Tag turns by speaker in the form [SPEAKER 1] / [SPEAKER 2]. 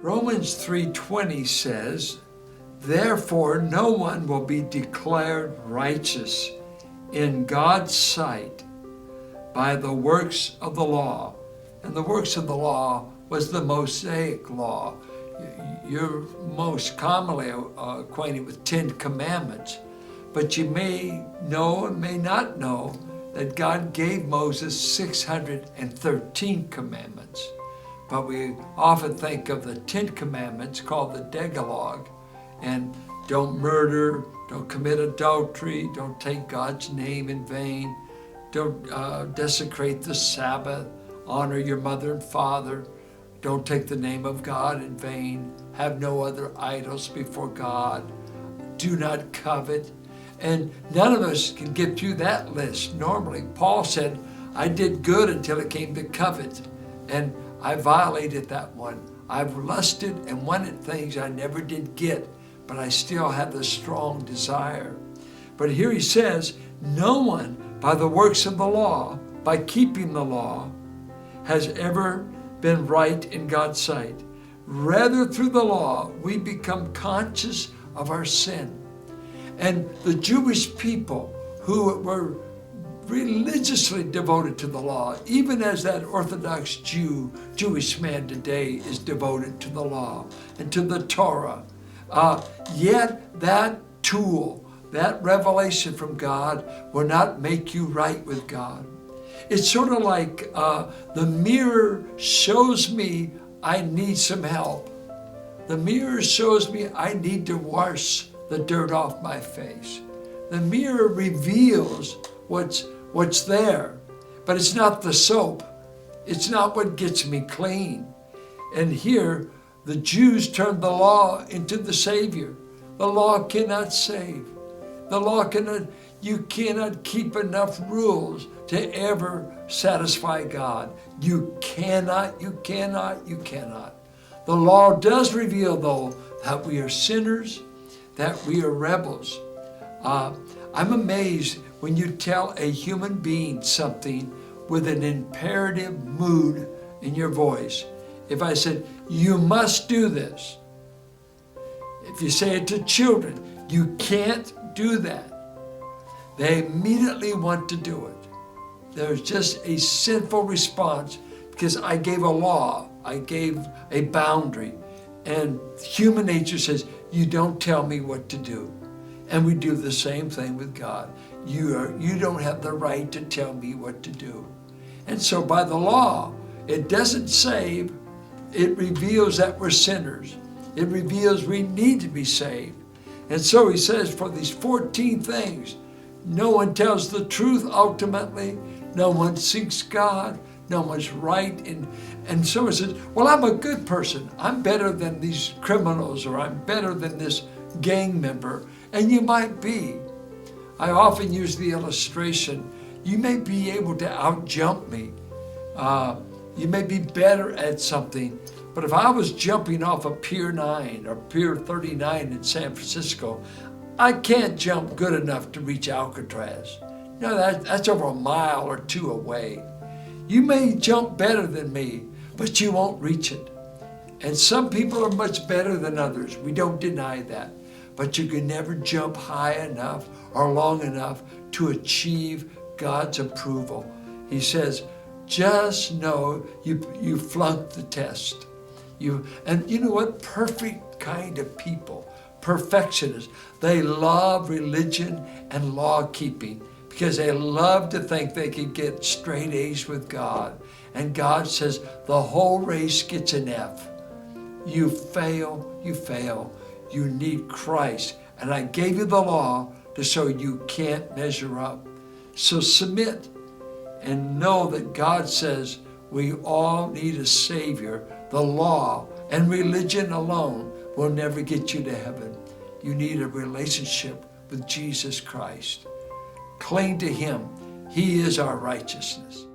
[SPEAKER 1] Romans 3:20 says, therefore no one will be declared righteous in God's sight by the works of the law. And the works of the law was the Mosaic law. You're most commonly acquainted with 10 commandments, but you may know and may not know that God gave Moses 613 commandments. But we often think of the 10 commandments called the Decalogue, and don't murder, don't commit adultery, don't take God's name in vain, don't desecrate the Sabbath, honor your mother and father, don't take the name of God in vain, have no other idols before God, do not covet. And none of us can get through that list normally. Paul said, I did good until it came to covet, and I violated that one. I've lusted and wanted things I never did get, but I still have the strong desire. But here he says, no one by the works of the law, by keeping the law, has ever been right in God's sight. Rather, through the law, we become conscious of our sin. And the Jewish people who were religiously devoted to the law, even as that Orthodox Jewish man today is devoted to the law and to the Torah, yet that tool, that revelation from God will not make you right with God. It's sort of like the mirror shows me I need some help. The mirror shows me I need to wash the dirt off my face. The mirror reveals what's there, but it's not the soap. It's not what gets me clean. And here, the Jews turned the law into the Savior. The law cannot save. The law you cannot keep enough rules to ever satisfy God. You cannot. The law does reveal, though, that we are sinners, that we are rebels. I'm amazed when you tell a human being something with an imperative mood in your voice. If I said, you must do this. If you say it to children, you can't do that. They immediately want to do it. There's just a sinful response because I gave a law, I gave a boundary, and human nature says, you don't tell me what to do. And we do the same thing with God. You don't have the right to tell me what to do. And so by the law, it doesn't save, it reveals that we're sinners. It reveals we need to be saved. And so he says for these 14 things, no one tells the truth ultimately, no one seeks God, no one's right. And someone says, well, I'm a good person. I'm better than these criminals, or I'm better than this gang member. And you might be. I often use the illustration, you may be able to outjump me. You may be better at something, but if I was jumping off of Pier 9 or Pier 39 in San Francisco, I can't jump good enough to reach Alcatraz. No, that's over a mile or two away. You may jump better than me, but you won't reach it. And some people are much better than others. We don't deny that. But you can never jump high enough or long enough to achieve God's approval. He says, just know you flunked the test. And you know what? Perfect kind of people, perfectionists, they love religion and law keeping because they love to think they can get straight A's with God. And God says the whole race gets an F. You fail. You need Christ. And I gave you the law to show you can't measure up. So submit and know that God says we all need a Savior. The law and religion alone will never get you to heaven. You need a relationship with Jesus Christ. Cling to Him. He is our righteousness.